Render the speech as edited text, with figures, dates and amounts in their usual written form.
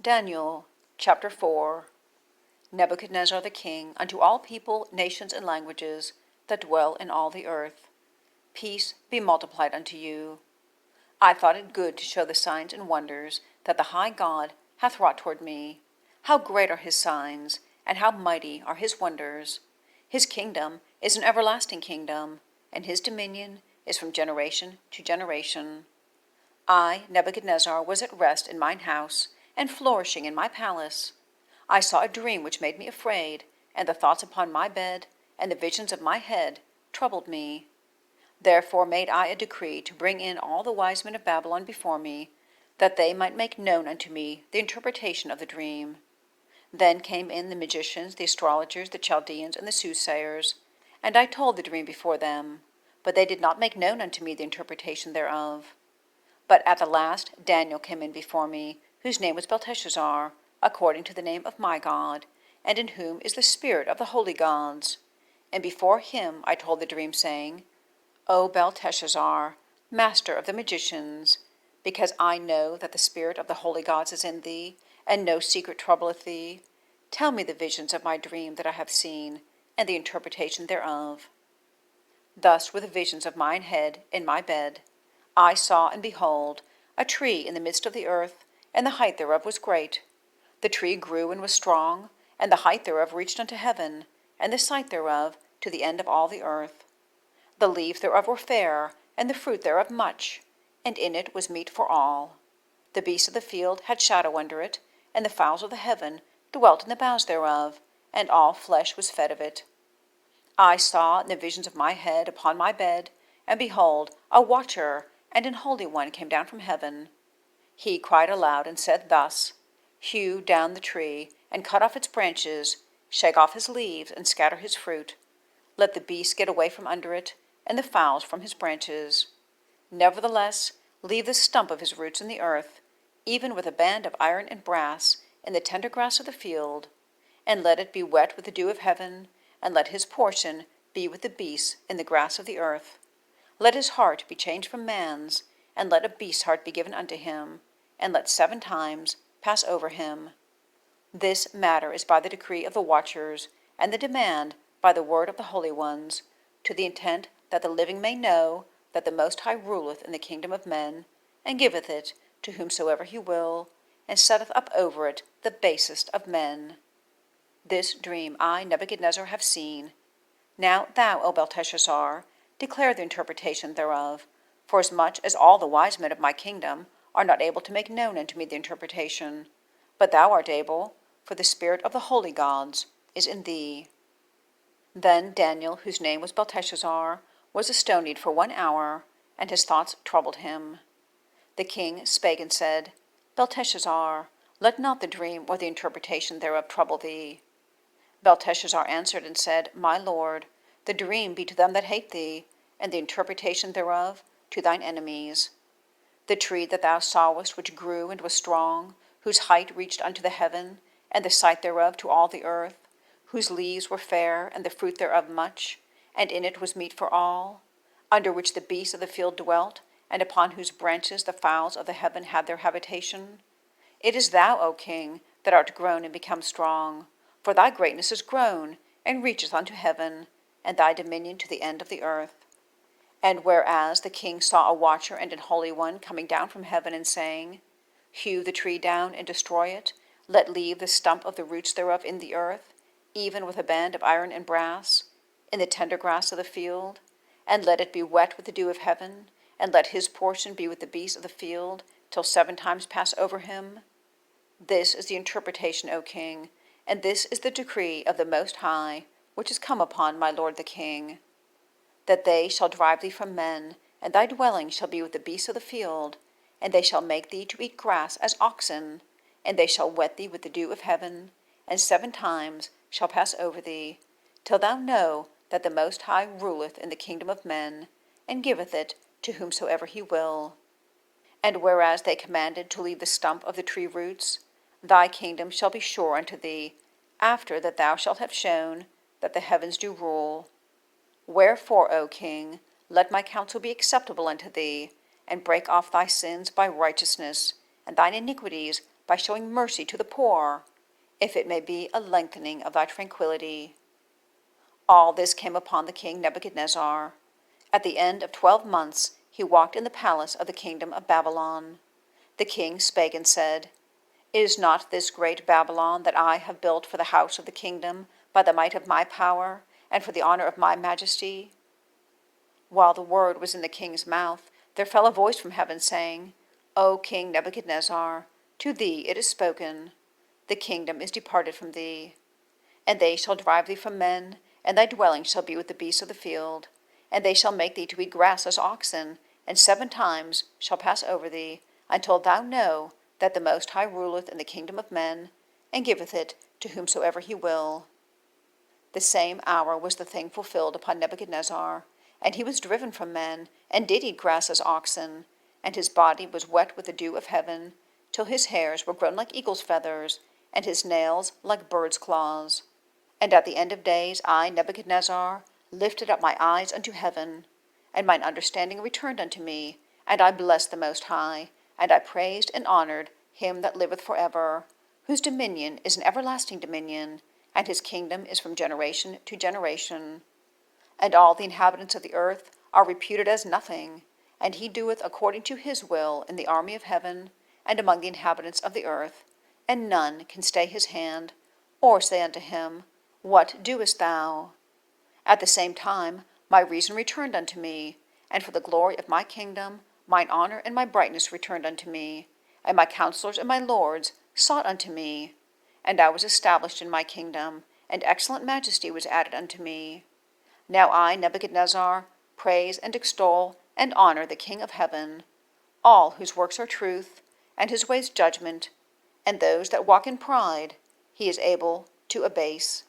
Daniel chapter 4. Nebuchadnezzar the king, unto all people, nations, and languages that dwell in all the earth. Peace be multiplied unto you. I thought it good to show the signs and wonders that the high God hath wrought toward me. How great are his signs, and how mighty are his wonders! His kingdom is an everlasting kingdom, and his dominion is from generation to generation. I, Nebuchadnezzar, was at rest in mine house, and flourishing in my palace. I saw a dream which made me afraid, and the thoughts upon my bed, and the visions of my head, troubled me. Therefore made I a decree to bring in all the wise men of Babylon before me, that they might make known unto me the interpretation of the dream. Then came in the magicians, the astrologers, the Chaldeans, and the soothsayers, and I told the dream before them, but they did not make known unto me the interpretation thereof. But at the last Daniel came in before me, whose name was Belteshazzar, according to the name of my God, and in whom is the spirit of the holy gods. And before him I told the dream, saying, O Belteshazzar, master of the magicians, because I know that the spirit of the holy gods is in thee, and no secret troubleth thee, tell me the visions of my dream that I have seen, and the interpretation thereof. Thus were the visions of mine head in my bed. I saw, and behold, a tree in the midst of the earth, and the height thereof was great. The tree grew and was strong, and the height thereof reached unto heaven, and the sight thereof to the end of all the earth. The leaves thereof were fair, and the fruit thereof much, and in it was meat for all. The beasts of the field had shadow under it, and the fowls of the heaven dwelt in the boughs thereof, and all flesh was fed of it. I saw in the visions of my head upon my bed, and behold, a watcher and an holy one came down from heaven. He cried aloud and said thus, Hew down the tree, and cut off its branches, shake off his leaves, and scatter his fruit. Let the beasts get away from under it, and the fowls from his branches. Nevertheless, leave the stump of his roots in the earth, even with a band of iron and brass, in the tender grass of the field, and let it be wet with the dew of heaven, and let his portion be with the beasts in the grass of the earth. Let his heart be changed from man's, and let a beast's heart be given unto him, and let 7 times pass over him. This matter is by the decree of the watchers, and the demand by the word of the holy ones, to the intent that the living may know that the Most High ruleth in the kingdom of men, and giveth it to whomsoever he will, and setteth up over it the basest of men. This dream I, Nebuchadnezzar, have seen. Now thou, O Belteshazzar, declare the interpretation thereof, forasmuch as all the wise men of my kingdom are not able to make known unto me the interpretation. But thou art able, for the spirit of the holy gods is in thee. Then Daniel, whose name was Belteshazzar, was astonied for 1 hour, and his thoughts troubled him. The king spake and said, Belteshazzar, let not the dream or the interpretation thereof trouble thee. Belteshazzar answered and said, My lord, the dream be to them that hate thee, and the interpretation thereof to thine enemies. The tree that thou sawest, which grew and was strong, whose height reached unto the heaven, and the sight thereof to all the earth, whose leaves were fair, and the fruit thereof much, and in it was meat for all, under which the beasts of the field dwelt, and upon whose branches the fowls of the heaven had their habitation. It is thou, O king, that art grown and become strong, for thy greatness is grown, and reacheth unto heaven, and thy dominion to the end of the earth. And whereas the king saw a watcher and an holy one coming down from heaven, and saying, Hew the tree down and destroy it, let leave the stump of the roots thereof in the earth, even with a band of iron and brass, in the tender grass of the field, and let it be wet with the dew of heaven, and let his portion be with the beasts of the field, till 7 times pass over him. This is the interpretation, O king, and this is the decree of the Most High, which is come upon my lord the king, that they shall drive thee from men, and thy dwelling shall be with the beasts of the field, and they shall make thee to eat grass as oxen, and they shall wet thee with the dew of heaven, and 7 times shall pass over thee, till thou know that the Most High ruleth in the kingdom of men, and giveth it to whomsoever he will. And whereas they commanded to leave the stump of the tree roots, thy kingdom shall be sure unto thee, after that thou shalt have shown that the heavens do rule. Wherefore, O king, let my counsel be acceptable unto thee, and break off thy sins by righteousness, and thine iniquities by showing mercy to the poor, if it may be a lengthening of thy tranquillity. All this came upon the king Nebuchadnezzar. At the end of 12 months he walked in the palace of the kingdom of Babylon. The king spake and said, Is not this great Babylon that I have built for the house of the kingdom by the might of my power, and for the honor of my majesty? While the word was in the king's mouth, there fell a voice from heaven, saying, O King Nebuchadnezzar, to thee it is spoken, the kingdom is departed from thee. And they shall drive thee from men, and thy dwelling shall be with the beasts of the field. And they shall make thee to eat grass as oxen, and 7 times shall pass over thee, until thou know that the Most High ruleth in the kingdom of men, and giveth it to whomsoever he will. The same hour was the thing fulfilled upon Nebuchadnezzar, and he was driven from men, and did eat grass as oxen, and his body was wet with the dew of heaven, till his hairs were grown like eagle's feathers, and his nails like birds' claws. And at the end of days I, Nebuchadnezzar, lifted up my eyes unto heaven, and mine understanding returned unto me, and I blessed the Most High, and I praised and honored him that liveth for ever, whose dominion is an everlasting dominion, and his kingdom is from generation to generation. And all the inhabitants of the earth are reputed as nothing, and he doeth according to his will in the army of heaven, and among the inhabitants of the earth, and none can stay his hand, or say unto him, What doest thou? At the same time my reason returned unto me, and for the glory of my kingdom mine honor and my brightness returned unto me, and my counselors and my lords sought unto me, and I was established in my kingdom, and excellent majesty was added unto me. Now I, Nebuchadnezzar, praise and extol and honor the King of heaven, all whose works are truth, and his ways judgment, and those that walk in pride he is able to abase.